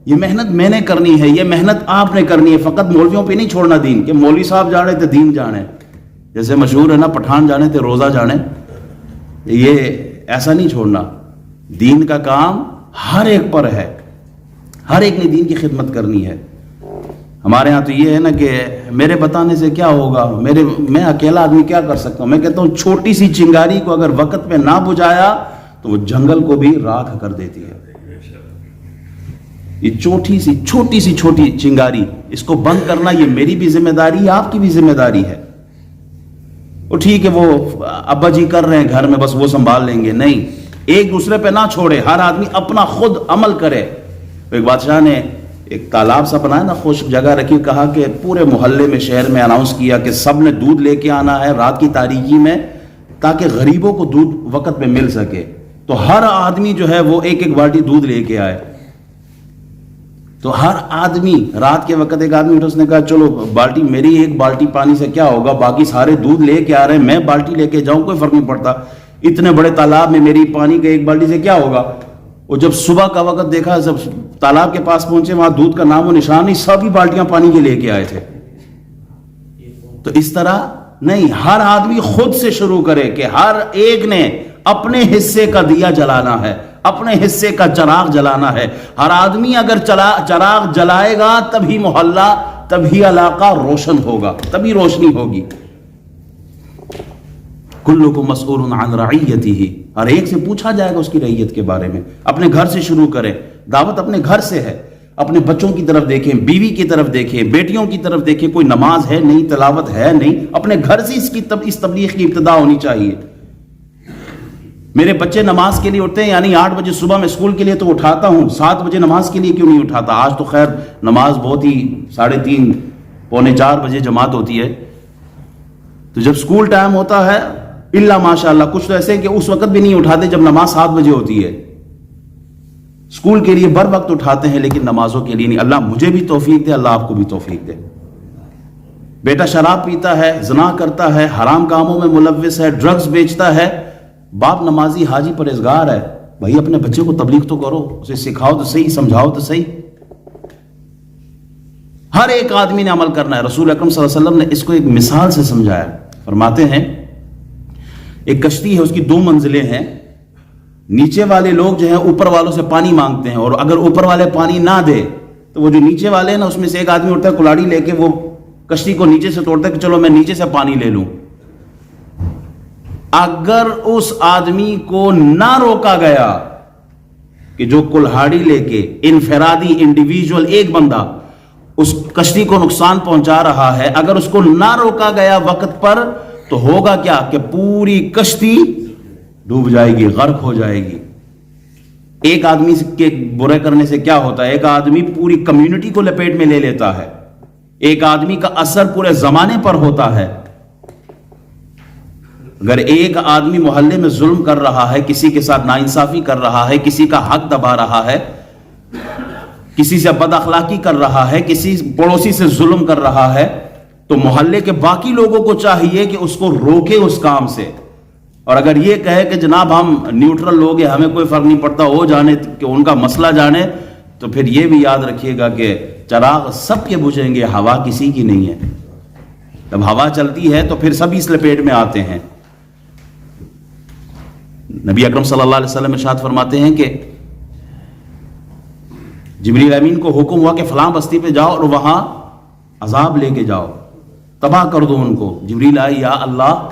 یہ محنت میں نے کرنی ہے، یہ محنت آپ نے کرنی ہے، فقط مولویوں پہ نہیں چھوڑنا دین کہ مولوی صاحب جانے تھے دین جانے، جیسے مشہور ہے نا پٹھان جانے تھے روزہ جانے، یہ ایسا نہیں چھوڑنا. دین کا کام ہر ایک پر ہے، ہر ایک نے دین کی خدمت کرنی ہے. ہمارے ہاں تو یہ ہے نا کہ میرے بتانے سے کیا ہوگا، میں اکیلا آدمی کیا کر سکتا ہوں. میں کہتا ہوں چھوٹی سی چنگاری کو اگر وقت پہ نہ بجھایا تو وہ جنگل کو بھی راکھ کر دیتی ہے. یہ چھوٹی سی چنگاری، اس کو بند کرنا یہ میری بھی ذمہ داری ہے، آپ کی بھی ذمہ داری ہے. وہ ٹھیک ہے وہ ابا جی کر رہے ہیں گھر میں بس وہ سنبھال لیں گے، نہیں، ایک دوسرے پہ نہ چھوڑے، ہر آدمی اپنا خود عمل کرے. ایک بادشاہ نے ایک تالاب سا بنایا نا، خشک جگہ رکھی، کہا کہ پورے محلے میں شہر میں اناؤنس کیا کہ سب نے دودھ لے کے آنا ہے رات کی تاریکی میں تاکہ غریبوں کو دودھ وقت پہ مل سکے. تو ہر آدمی جو ہے وہ ایک ایک بالٹی دودھ لے کے آئے. تو ہر آدمی رات کے وقت ایک آدمی اس نے کہا چلو بالٹی میری، ایک بالٹی پانی سے کیا ہوگا، باقی سارے دودھ لے کے آ رہے ہیں، میں بالٹی لے کے جاؤں کوئی فرق نہیں پڑتا، اتنے بڑے تالاب میں میری پانی کے ایک بالٹی سے کیا ہوگا. اور جب صبح کا وقت دیکھا، جب تالاب کے پاس پہنچے وہاں دودھ کا نام و نشان نہیں، سبھی بالٹیاں پانی کے لے کے آئے تھے. تو اس طرح نہیں، ہر آدمی خود سے شروع کرے کہ ہر ایک نے اپنے حصے کا دیا جلانا ہے، اپنے حصے کا چراغ جلانا ہے. ہر آدمی اگر چراغ جلائے گا تبھی محلہ، تبھی علاقہ روشن ہوگا، تبھی روشنی ہوگی. کلکم مسئول عن رعیتہ، ہر ایک سے پوچھا جائے گا اس کی رعیت کے بارے میں. اپنے گھر سے شروع کریں، دعوت اپنے گھر سے ہے. اپنے بچوں کی طرف دیکھیں، بیوی کی طرف دیکھیں، بیٹیوں کی طرف دیکھیں. کوئی نماز ہے نہیں، تلاوت ہے نہیں، اپنے گھر سے اس تبلیغ کی ابتدا ہونی چاہیے. میرے بچے نماز کے لیے اٹھتے ہیں، یعنی 8 بجے صبح میں اسکول کے لیے تو اٹھاتا ہوں، 7 بجے نماز کے لیے کیوں نہیں اٹھاتا؟ آج تو خیر نماز بہت ہی 3:30 پونے 4 بجے جماعت ہوتی ہے. تو جب اسکول ٹائم ہوتا ہے اللہ ماشاء اللہ، کچھ تو ایسے کہ اس وقت بھی نہیں اٹھاتے جب نماز 7 بجے ہوتی ہے. اسکول کے لیے بر وقت اٹھاتے ہیں لیکن نمازوں کے لیے نہیں. اللہ مجھے بھی توفیق دے، اللہ آپ کو بھی توفیق دے. بیٹا شراب پیتا ہے، زنا کرتا ہے، حرام کاموں میں ملوث ہے، ڈرگز بیچتا ہے، باپ نمازی حاجی پرہیزگار ہے، بھائی اپنے بچے کو تبلیغ تو کرو، اسے سکھاؤ تو صحیح، سمجھاؤ تو صحیح. ہر ایک آدمی نے عمل کرنا ہے. رسول اکرم صلی اللہ علیہ وسلم نے اس کو ایک مثال سے سمجھایا. فرماتے ہیں ایک کشتی ہے، اس کی 2 منزلیں ہیں. نیچے والے لوگ جو ہیں اوپر والوں سے پانی مانگتے ہیں، اور اگر اوپر والے پانی نہ دے تو وہ جو نیچے والے ہیں نا، اس میں سے ایک آدمی اٹھتا ہے کلاڑی لے کے، وہ کشتی کو نیچے سے توڑتا ہے کہ چلو میں نیچے سے پانی لے لوں. اگر اس آدمی کو نہ روکا گیا کہ جو کلہاڑی لے کے انفرادی انڈیویجول ایک بندہ اس کشتی کو نقصان پہنچا رہا ہے، اگر اس کو نہ روکا گیا وقت پر تو ہوگا کیا کہ پوری کشتی ڈوب جائے گی، غرق ہو جائے گی. ایک آدمی کے برے کرنے سے کیا ہوتا ہے؟ ایک آدمی پوری کمیونٹی کو لپیٹ میں لے لیتا ہے. ایک آدمی کا اثر پورے زمانے پر ہوتا ہے. اگر ایک آدمی محلے میں ظلم کر رہا ہے، کسی کے ساتھ ناانصافی کر رہا ہے، کسی کا حق دبا رہا ہے، کسی سے بد اخلاقی کر رہا ہے، کسی پڑوسی سے ظلم کر رہا ہے، تو محلے کے باقی لوگوں کو چاہیے کہ اس کو روکے اس کام سے. اور اگر یہ کہے کہ جناب ہم نیوٹرل لوگ ہیں، ہمیں کوئی فرق نہیں پڑتا، وہ جانے کہ ان کا مسئلہ جانے، تو پھر یہ بھی یاد رکھیے گا کہ چراغ سب کے بجھیں گے، ہوا کسی کی نہیں ہے. جب ہوا چلتی ہے تو پھر سب اس لپیٹ میں آتے ہیں. نبی اکرم صلی اللہ علیہ وسلم ارشاد فرماتے ہیں کہ جبریل امین کو حکم ہوا کہ فلاں بستی پہ جاؤ اور وہاں عذاب لے کے جاؤ، تباہ کر دو ان کو. جبریل آئے، یا اللہ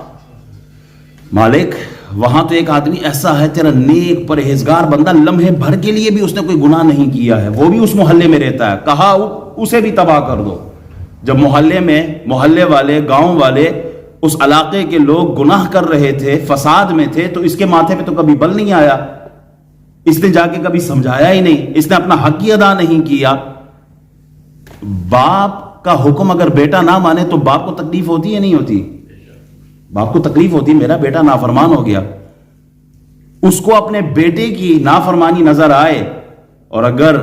مالک وہاں تو ایک آدمی ایسا ہے تیرا نیک پرہیزگار بندہ، لمحے بھر کے لیے بھی اس نے کوئی گناہ نہیں کیا ہے، وہ بھی اس محلے میں رہتا ہے، کہا اسے بھی تباہ کر دو. جب محلے والے، گاؤں والے، اس علاقے کے لوگ گناہ کر رہے تھے، فساد میں تھے، تو اس کے ماتھے پہ تو کبھی بل نہیں آیا، اس نے جا کے کبھی سمجھایا ہی نہیں، اس نے اپنا حق ہی ادا نہیں کیا. باپ کا حکم اگر بیٹا نہ مانے تو باپ کو تکلیف ہوتی ہے نہیں ہوتی؟ باپ کو تکلیف ہوتی، میرا بیٹا نافرمان ہو گیا. اس کو اپنے بیٹے کی نافرمانی نظر آئے، اور اگر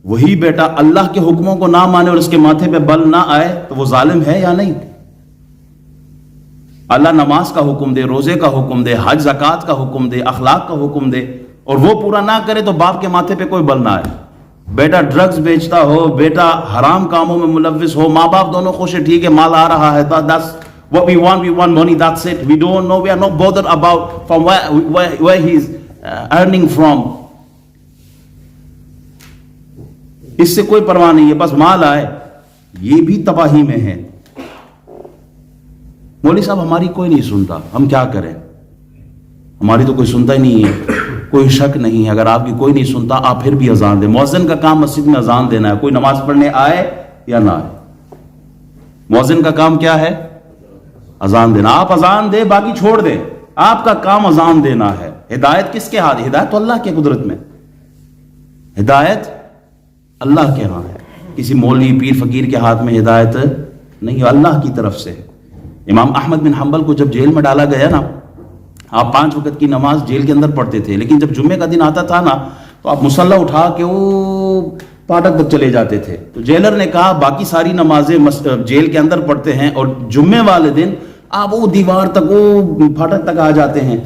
وہی بیٹا اللہ کے حکموں کو نہ مانے اور اس کے ماتھے پہ بل نہ آئے تو وہ ظالم ہے یا نہیں؟ اللہ نماز کا حکم دے، روزے کا حکم دے، حج زکوٰۃ کا حکم دے، اخلاق کا حکم دے، اور وہ پورا نہ کرے تو باپ کے ماتھے پہ کوئی بل نہ آئے. بیٹا ڈرگز بیچتا ہو, بیٹا حرام کاموں میں ملوث ہو, ماں باپ دونوں خوش ہیں, ٹھیک ہے مال آ رہا ہے, that's what we want money, that's it, we don't know, we are not bothered about from where he is earning from. اس سے کوئی پرواہ نہیں ہے, بس مال آئے. یہ بھی تباہی میں ہے. مولوی صاحب ہماری کوئی نہیں سنتا, ہم کیا کریں؟ ہماری تو کوئی سنتا ہی نہیں ہے. کوئی شک نہیں ہے, اگر آپ کی کوئی نہیں سنتا آپ پھر بھی اذان دیں. مؤذن کا کام مسجد میں اذان دینا ہے, کوئی نماز پڑھنے آئے یا نہ آئے. مؤذن کا کام کیا ہے؟ اذان دینا. آپ اذان دے, باقی چھوڑ دیں, آپ کا کام اذان دینا ہے. ہدایت کس کے ہاتھ؟ ہدایت تو اللہ کے قدرت میں, ہدایت اللہ کے ہاں ہے. کسی مولوی پیر فقیر کے ہاتھ میں ہدایت نہیں ہے, اللہ کی طرف سے. امام احمد بن حنبل کو جب جیل میں ڈالا گیا نا, آپ 5 وقت کی نماز جیل کے اندر پڑھتے تھے, لیکن جب جمعے کا دن آتا تھا نا تو آپ مصلی اٹھا کے وہ پاٹک تک چلے جاتے تھے. تو جیلر نے کہا باقی ساری نمازیں جیل کے اندر پڑھتے ہیں اور جمعے والے دن آپ وہ دیوار تک, وہ پھاٹک تک آ جاتے ہیں.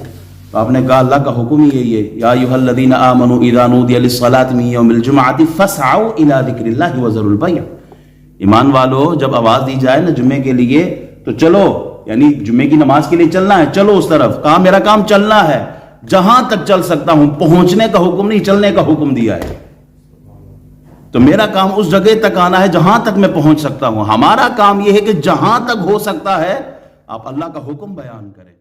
تو آپ نے کہا اللہ کا حکم ہی یہی ہے, یا ایھا الذین آمنوا اذا نودی للصلاۃ من یوم الجمعۃ فاسعوا الی ذکر اللہ وذروا البیع. ایمان والو, جب آواز دی جائے نا جمعے کے لیے تو چلو, یعنی جمعے کی نماز کے لیے چلنا ہے, چلو اس طرف. کہا میرا کام چلنا ہے, جہاں تک چل سکتا ہوں. پہنچنے کا حکم نہیں, چلنے کا حکم دیا ہے. تو میرا کام اس جگہ تک آنا ہے جہاں تک میں پہنچ سکتا ہوں. ہمارا کام یہ ہے کہ جہاں تک ہو سکتا ہے آپ اللہ کا حکم بیان کریں.